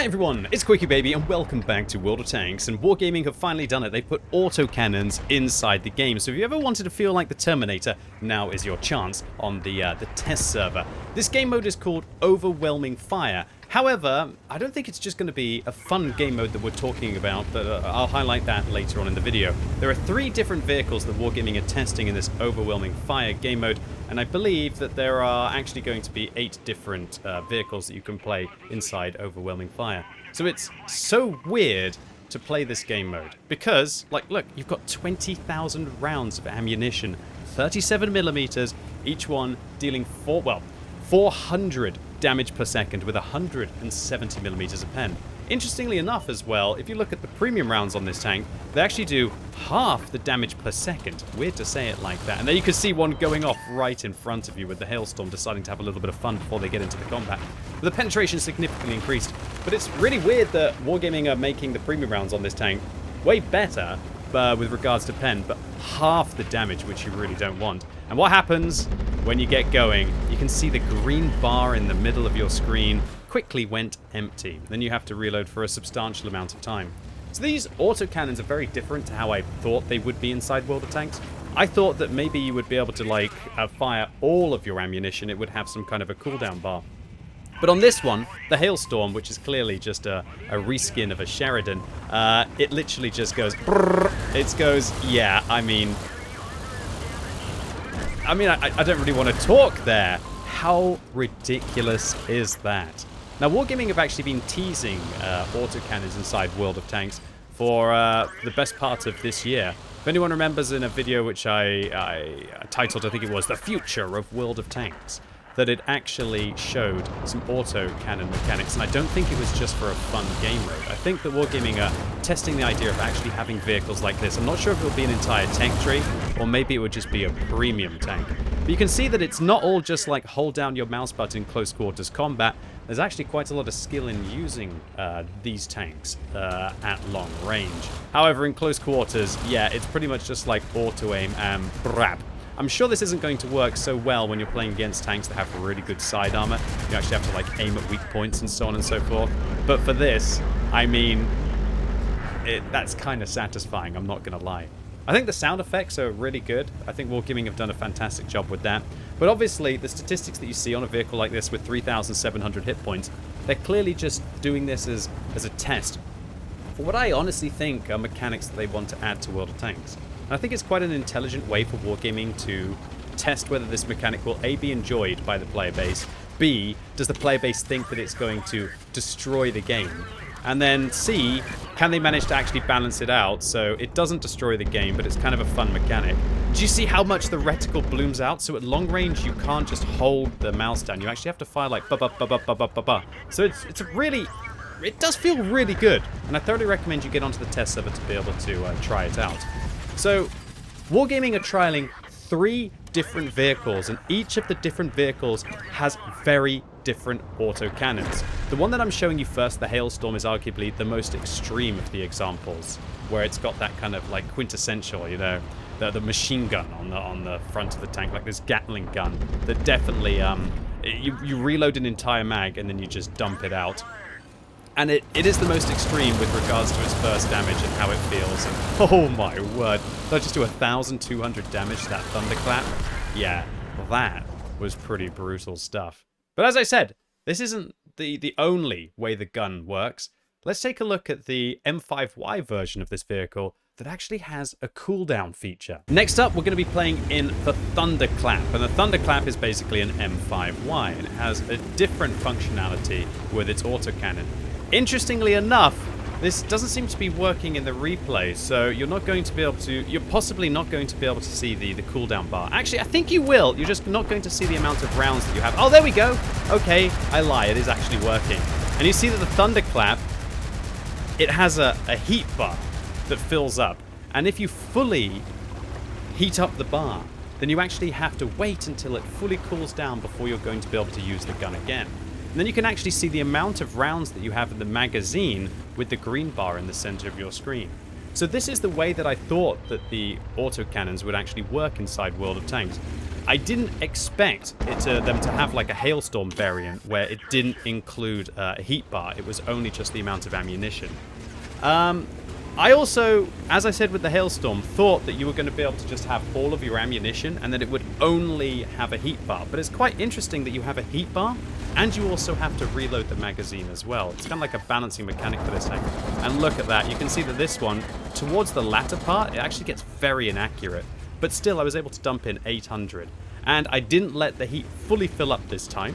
everyone, it's QuickyBaby and welcome back to World of Tanks, and Wargaming have finally done it. They put autocannons inside the game, so if you ever wanted to feel like the Terminator, now is your chance on the test server. This game mode is called Overwhelming Fire. However, I don't think it's just going to be a fun game mode that we're talking about, but I'll highlight that later on in the video. There are 3 different vehicles that Wargaming are testing in this Overwhelming Fire game mode, and I believe that there are actually going to be 8 different vehicles that you can play inside Overwhelming Fire. So it's so weird to play this game mode, because, like, look, you've got 20,000 rounds of ammunition, 37mm, each one dealing 400 damage per second with 170mm a pen. Interestingly enough as well, if you look at the premium rounds on this tank, they actually do half the damage per second. Weird to say it like that. And there you can see one going off right in front of you with the hailstorm deciding to have a little bit of fun before they get into the combat. But the penetration significantly increased. But it's really weird that Wargaming are making the premium rounds on this tank way better with regards to pen, but half the damage, which you really don't want. And what happens when you get going? You can see the green bar in the middle of your screen quickly went empty. Then you have to reload for a substantial amount of time. So these autocannons are very different to how I thought they would be inside World of Tanks. I thought that maybe you would be able to like fire all of your ammunition. It would have some kind of a cooldown bar. But on this one, the Hailstorm, which is clearly just a reskin of a Sheridan, it literally just goes brrr. It goes, yeah, I mean, I don't really want to talk there. How ridiculous is that? Now, Wargaming have actually been teasing autocannons inside World of Tanks for the best part of this year. If anyone remembers in a video which I titled, I think it was, The Future of World of Tanks, that it actually showed some autocannon mechanics, and I don't think it was just for a fun game mode. I think that Wargaming are testing the idea of actually having vehicles like this. I'm not sure if it will be an entire tank tree, or maybe it would just be a premium tank. But you can see that it's not all just like hold down your mouse button in close quarters combat. There's actually quite a lot of skill in using these tanks at long range. However, in close quarters, yeah, it's pretty much just like auto-aim and brab. I'm sure this isn't going to work so well when you're playing against tanks that have really good side armor. You actually have to like aim at weak points and so on and so forth. But for this, I mean, that's kind of satisfying, I'm not going to lie. I think the sound effects are really good. I think Wargaming have done a fantastic job with that. But obviously, the statistics that you see on a vehicle like this with 3,700 hit points, they're clearly just doing this as a test for what I honestly think are mechanics that they want to add to World of Tanks. And I think it's quite an intelligent way for Wargaming to test whether this mechanic will A, be enjoyed by the player base, B, does the player base think that it's going to destroy the game, and then C, can they manage to actually balance it out so it doesn't destroy the game, but it's kind of a fun mechanic. Do you see how much the reticle blooms out? So at long range, you can't just hold the mouse down. You actually have to fire like ba-ba-ba-ba-ba-ba-ba. So it's really... It does feel really good, and I thoroughly recommend you get onto the test server to be able to try it out. So, Wargaming are trialing 3 different vehicles, and each of the different vehicles has very different autocannons. The one that I'm showing you first, the Hailstorm, is arguably the most extreme of the examples, where it's got that kind of like quintessential, you know, the machine gun on the front of the tank, like this Gatling gun that definitely you reload an entire mag and then you just dump it out. And it is the most extreme with regards to its burst damage and how it feels. And oh my word, that just do 1,200 damage to that Thunderclap. Yeah, that was pretty brutal stuff. But as I said, this isn't the only way the gun works. Let's take a look at the M5Y version of this vehicle that actually has a cooldown feature. Next up, we're going to be playing in the Thunderclap. And the Thunderclap is basically an M5Y, and it has a different functionality with its autocannon. Interestingly enough, this doesn't seem to be working in the replay, so you're possibly not going to be able to see the cooldown bar. Actually, I think you will. You're just not going to see the amount of rounds that you have. Oh, there we go. Okay, I lie. It is actually working. And you see that the Thunderclap, it has a heat bar that fills up. And if you fully heat up the bar, then you actually have to wait until it fully cools down before you're going to be able to use the gun again. And then you can actually see the amount of rounds that you have in the magazine with the green bar in the center of your screen. So this is the way that I thought that the autocannons would actually work inside World of Tanks. I didn't expect them to have like a hailstorm variant where it didn't include a heat bar. It was only just the amount of ammunition. I also, as I said with the hailstorm, thought that you were going to be able to just have all of your ammunition and that it would only have a heat bar. But it's quite interesting that you have a heat bar and you also have to reload the magazine as well. It's kind of like a balancing mechanic for this tank. And look at that. You can see that this one, towards the latter part, it actually gets very inaccurate. But still, I was able to dump in 800. And I didn't let the heat fully fill up this time.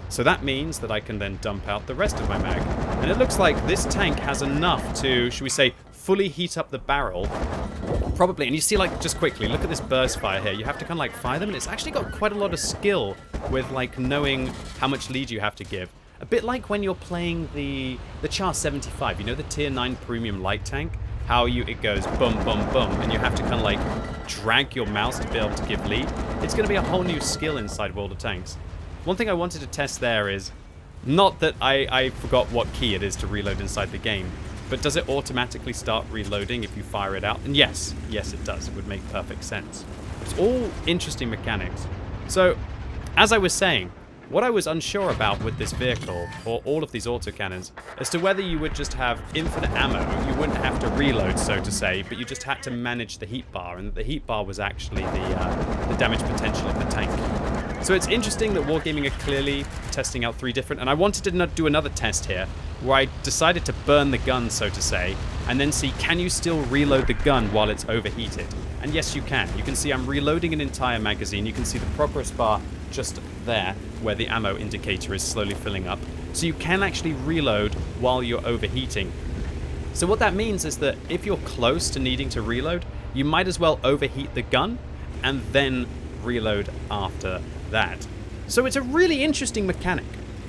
So that means that I can then dump out the rest of my mag. And it looks like this tank has enough to, should we say, fully heat up the barrel. Probably. And you see, like, just quickly, look at this burst fire here. You have to kind of like fire them, and it's actually got quite a lot of skill with like knowing how much lead you have to give. A bit like when you're playing the Char 75, you know, the tier 9 premium light tank? How it goes boom, boom, boom, and you have to kind of like drag your mouse to be able to give lead. It's going to be a whole new skill inside World of Tanks. One thing I wanted to test there is, not that I forgot what key it is to reload inside the game, but does it automatically start reloading if you fire it out? And yes, it does. It would make perfect sense. It's all interesting mechanics. So, as I was saying, what I was unsure about with this vehicle, or all of these autocannons, as to whether you would just have infinite ammo, you wouldn't have to reload, so to say, but you just had to manage the heat bar, and the heat bar was actually the damage potential of the tank. So it's interesting that Wargaming are clearly testing out 3 different, and I wanted to do another test here, where I decided to burn the gun, so to say, and then see, can you still reload the gun while it's overheated? And yes, you can. You can see I'm reloading an entire magazine. You can see the progress bar just there, where the ammo indicator is slowly filling up. So you can actually reload while you're overheating. So what that means is that if you're close to needing to reload, you might as well overheat the gun and then reload after that. So it's a really interesting mechanic.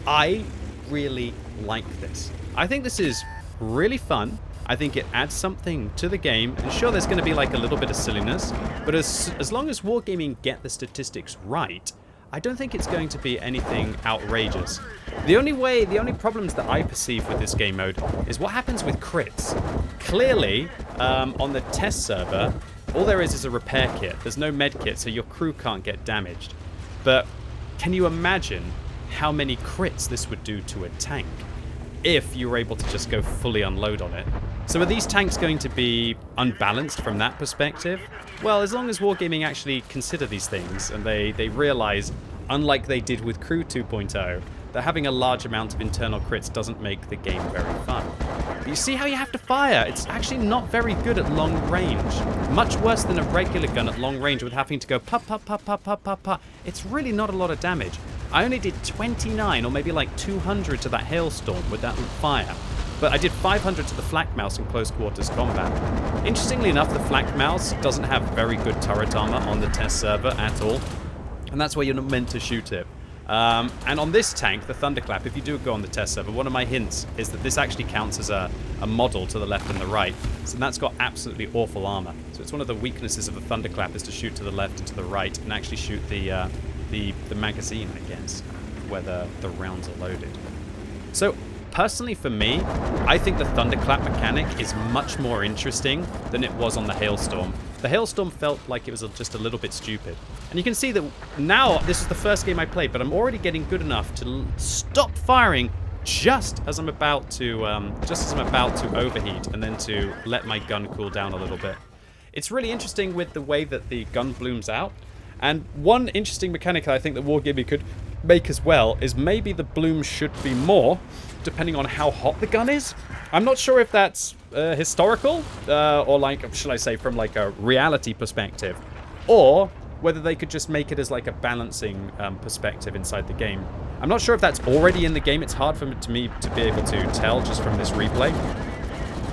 I really like this. I think this is really fun. I think it adds something to the game, and sure, there's going to be like a little bit of silliness, but as long as Wargaming get the statistics right, I don't think it's going to be anything outrageous. The only problems that I perceive with this game mode is what happens with crits. Clearly, on the test server, all there is a repair kit. There's no med kit, so your crew can't get damaged. But can you imagine how many crits this would do to a tank if you were able to just go fully unload on it? So are these tanks going to be unbalanced from that perspective? Well, as long as Wargaming actually consider these things and they realize, unlike they did with Crew 2.0, that having a large amount of internal crits doesn't make the game very fun. But you see how you have to fire? It's actually not very good at long range. Much worse than a regular gun at long range with having to go pop, pop, pop, pop, pop, pop, pop. It's really not a lot of damage. I only did 29 or maybe like 200 to that hailstorm with that fire. But I did 500 to the flak mouse in close quarters combat. Interestingly enough, the flak mouse doesn't have very good turret armor on the test server at all. And that's where you're not meant to shoot it. And on this tank, the Thunderclap, if you do go on the test server, one of my hints is that this actually counts as a model to the left and the right. So that's got absolutely awful armor. So it's one of the weaknesses of the Thunderclap is to shoot to the left and to the right and actually shoot the magazine, I guess, where the rounds are loaded. So personally for me, I think the Thunderclap mechanic is much more interesting than it was on the Hailstorm. The Hailstorm felt like it was just a little bit stupid. And you can see that now, this is the first game I played, but I'm already getting good enough to stop firing just as I'm about to overheat and then to let my gun cool down a little bit. It's really interesting with the way that the gun blooms out. And one interesting mechanic I think that Wargaming could make as well is maybe the bloom should be more, depending on how hot the gun is. I'm not sure if that's historical, or like, should I say, from like a reality perspective, or whether they could just make it as like a balancing perspective inside the game. I'm not sure if that's already in the game. It's hard for me to be able to tell just from this replay.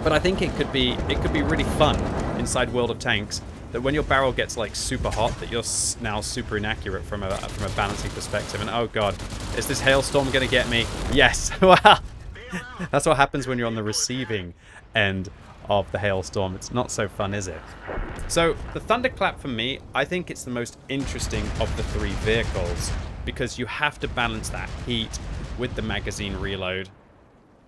But I think it could be really fun inside World of Tanks, that when your barrel gets like super hot, that you're now super inaccurate from a balancing perspective. And oh god, is this hailstorm gonna get me? Yes. Well, that's what happens when you're on the receiving end of the hailstorm. It's not so fun, is it? So the Thunderclap for me, I think it's the most interesting of the 3 vehicles, because you have to balance that heat with the magazine reload.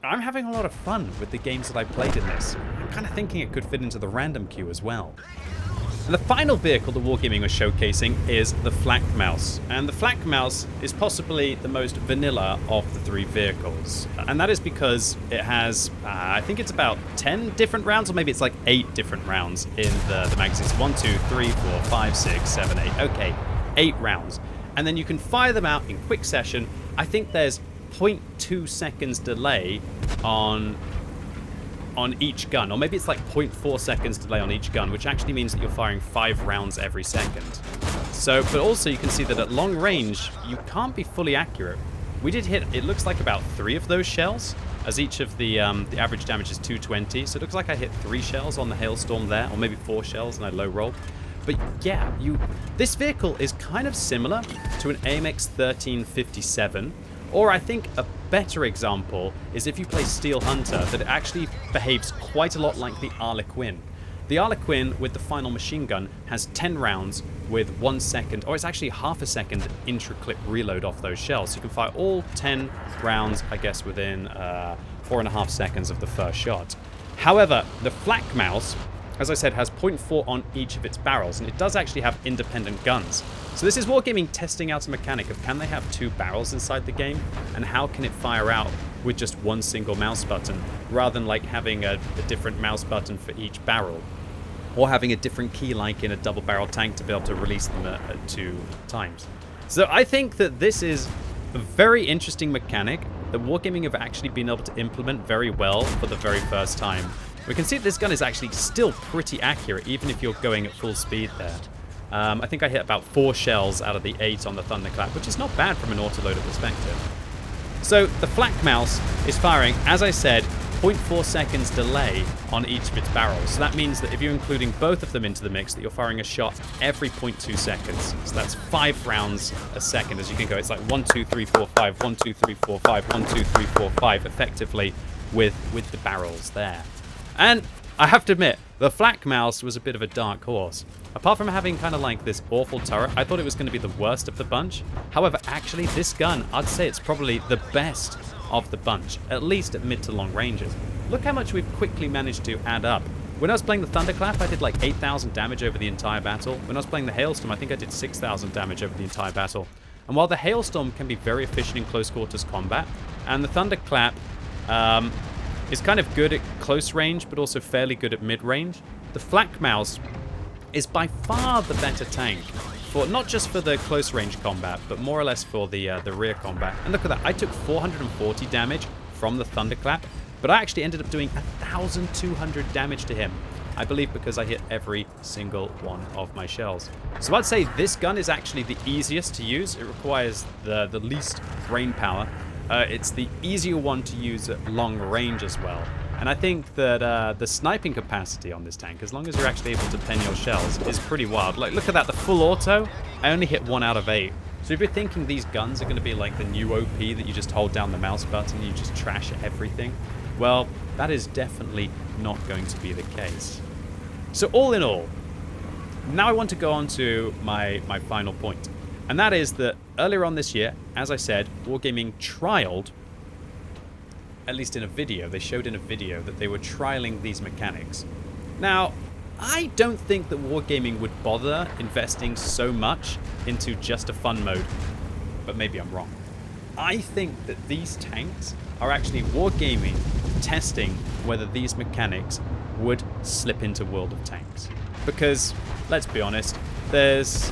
I'm having a lot of fun with the games that I played in this. kind of thinking it could fit into the random queue as well. And the final vehicle that Wargaming was showcasing is the Flak Mouse. And the Flak Mouse is possibly the most vanilla of the 3 vehicles. And that is because it has, I think it's about 10 different rounds, or maybe it's like 8 different rounds in the magazines. 1, 2, 3, 4, 5, 6, 7, 8. Okay, 8 rounds. And then you can fire them out in quick session. I think there's 0.2 seconds delay on each gun, or maybe it's like 0.4 seconds delay on each gun, which actually means that you're firing 5 rounds every second. So, but also you can see that at long range, you can't be fully accurate. We did hit, it looks like about 3 of those shells, as each of the average damage is 220, so it looks like I hit 3 shells on the hailstorm there, or maybe 4 shells, and I low rolled. But yeah, this vehicle is kind of similar to an AMX 1357, or I think a better example is if you play Steel Hunter, that it actually behaves quite a lot like the Harlequin. The Harlequin with the final machine gun has 10 rounds with 1 second, or it's actually half a second intra-clip reload off those shells. So you can fire all 10 rounds, I guess, within 4.5 seconds of the first shot. However, the Flak Mouse, as I said, has 0.4 on each of its barrels, and it does actually have independent guns. So this is Wargaming testing out a mechanic of can they have 2 barrels inside the game, and how can it fire out with just 1 single mouse button, rather than like having a different mouse button for each barrel, or having a different key like in a double barrel tank to be able to release them at 2 times. So I think that this is a very interesting mechanic that Wargaming have actually been able to implement very well for the very first time. We can see that this gun is actually still pretty accurate, even if you're going at full speed there. I think I hit about 4 shells out of the 8 on the Thunderclap, which is not bad from an autoloader perspective. So the Flak Mouse is firing, as I said, 0.4 seconds delay on each of its barrels. So that means that if you're including both of them into the mix, that you're firing a shot every 0.2 seconds. So that's 5 rounds a second as you can go. It's like 1, 2, 3, 4, 5, 1, 2, 3, 4, 5, 1, 2, 3, 4, 5, effectively with the barrels there. And I have to admit, the Flak Mouse was a bit of a dark horse. Apart from having kind of like this awful turret, I thought it was going to be the worst of the bunch. However, actually, this gun, I'd say it's probably the best of the bunch, at least at mid to long ranges. Look how much we've quickly managed to add up. When I was playing the Thunderclap, I did like 8,000 damage over the entire battle. When I was playing the Hailstorm, I think I did 6,000 damage over the entire battle. And while the Hailstorm can be very efficient in close quarters combat, and the Thunderclap is kind of good at close range, but also fairly good at mid-range, the Flak Mouse is by far the better tank, for not just for the close range combat, but more or less for the rear combat. And look at that, I took 440 damage from the Thunderclap, but I actually ended up doing 1,200 damage to him. I believe because I hit every single one of my shells. So I'd say this gun is actually the easiest to use. It requires the least brain power. It's the easier one to use at long range as well. And I think that the sniping capacity on this tank, as long as you're actually able to pen your shells, is pretty wild. Like, look at that, the full auto, I only hit 1 out of 8. So if you're thinking these guns are going to be like the new OP that you just hold down the mouse button and you just trash everything, well, that is definitely not going to be the case. So all in all, now I want to go on to my final point. And that is that earlier on this year, as I said, Wargaming trialed, at least in a video, they showed in a video that they were trialing these mechanics. Now, I don't think that Wargaming would bother investing so much into just a fun mode, but maybe I'm wrong. I think that these tanks are actually Wargaming testing whether these mechanics would slip into World of Tanks. Because, let's be honest, there's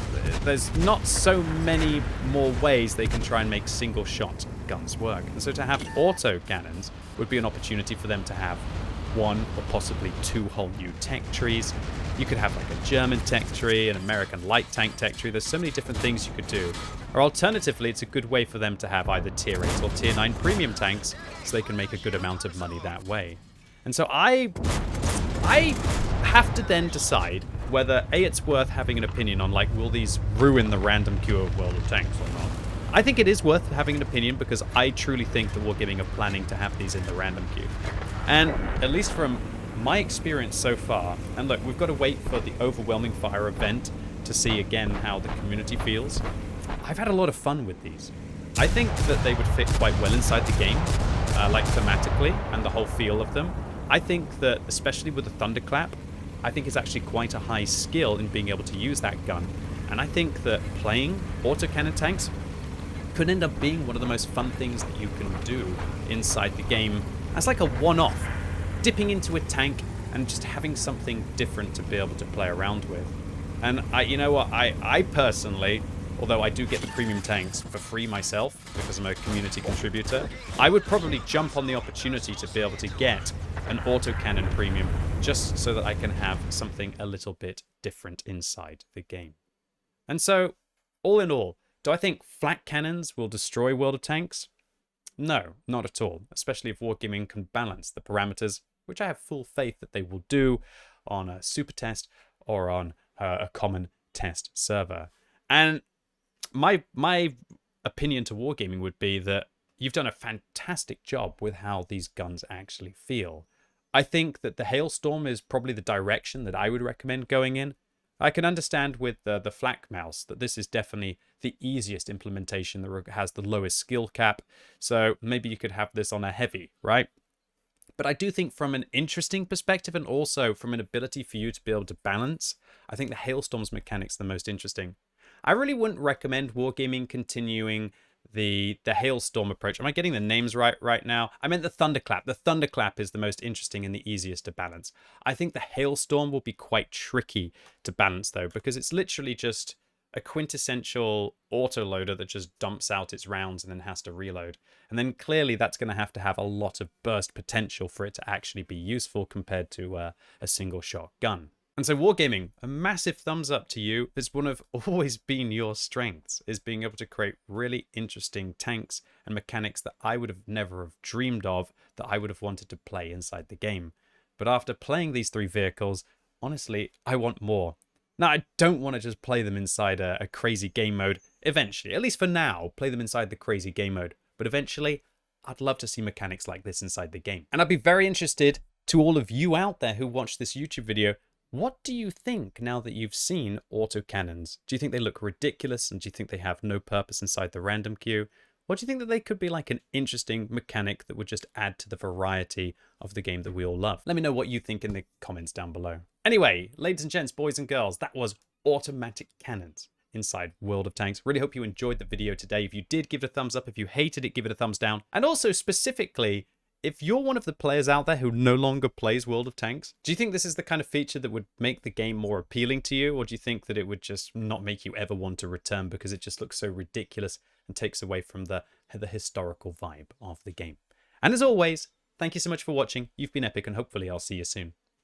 not so many more ways they can try and make single shot guns work. And so to have auto cannons would be an opportunity for them to have 1 or possibly 2 whole new tech trees. You could have like a German tech tree, an American light tank tech tree. There's so many different things you could do. Or alternatively, it's a good way for them to have either tier 8 or tier 9 premium tanks so they can make a good amount of money that way. And so I have to then decide whether A, it's worth having an opinion on, like, will these ruin the random queue of World of Tanks or not? I think it is worth having an opinion because I truly think that Wargaming are planning to have these in the random queue. And at least from my experience so far, and look, we've got to wait for the Overwhelming Fire event to see again how the community feels. I've had a lot of fun with these. I think that they would fit quite well inside the game, like thematically and the whole feel of them. I think that, especially with the Thunderclap, I think it's actually quite a high skill in being able to use that gun. And I think that playing autocannon tanks could end up being one of the most fun things that you can do inside the game as like a one-off. Dipping into a tank and just having something different to be able to play around with. And you know what, I personally, although I do get the premium tanks for free myself because I'm a community contributor, I would probably jump on the opportunity to be able to get an autocannon premium just so that I can have something a little bit different inside the game. And so, all in all, do I think flak cannons will destroy World of Tanks? No, not at all, especially if Wargaming can balance the parameters, which I have full faith that they will do on a super test or on a common test server. And my opinion to Wargaming would be that you've done a fantastic job with how these guns actually feel. I think that the Hailstorm is probably the direction that I would recommend going in. I can understand with the flak mouse that this is definitely the easiest implementation that has the lowest skill cap. So maybe you could have this on a heavy, right? But I do think from an interesting perspective and also from an ability for you to be able to balance, I think the Hailstorm's mechanics are the most interesting. I really wouldn't recommend Wargaming continuing the Hailstorm approach. Am I getting the names right now? I meant the Thunderclap. The Thunderclap is the most interesting and the easiest to balance. I think the Hailstorm will be quite tricky to balance though, because it's literally just a quintessential autoloader that just dumps out its rounds and then has to reload. And then clearly that's going to have a lot of burst potential for it to actually be useful compared to a single shot gun. And so Wargaming, a massive thumbs up to you. It's one of always been your strengths, is being able to create really interesting tanks and mechanics that I would have never have dreamed of, that I would have wanted to play inside the game. But after playing these 3 vehicles, honestly, I want more. Now, I don't want to just play them inside a crazy game mode. Eventually, at least for now, play them inside the crazy game mode. But eventually, I'd love to see mechanics like this inside the game. And I'd be very interested to all of you out there who watch this YouTube video. What do you think now that you've seen autocannons? Do you think they look ridiculous and do you think they have no purpose inside the random queue? Or do you think that they could be like an interesting mechanic that would just add to the variety of the game that we all love? Let me know what you think in the comments down below. Anyway, ladies and gents, boys and girls, that was automatic cannons inside World of Tanks. Really hope you enjoyed the video today. If you did, give it a thumbs up. If you hated it, give it a thumbs down. And also specifically, if you're one of the players out there who no longer plays World of Tanks, do you think this is the kind of feature that would make the game more appealing to you? Or do you think that it would just not make you ever want to return because it just looks so ridiculous and takes away from the historical vibe of the game? And as always, thank you so much for watching. You've been epic and hopefully I'll see you soon.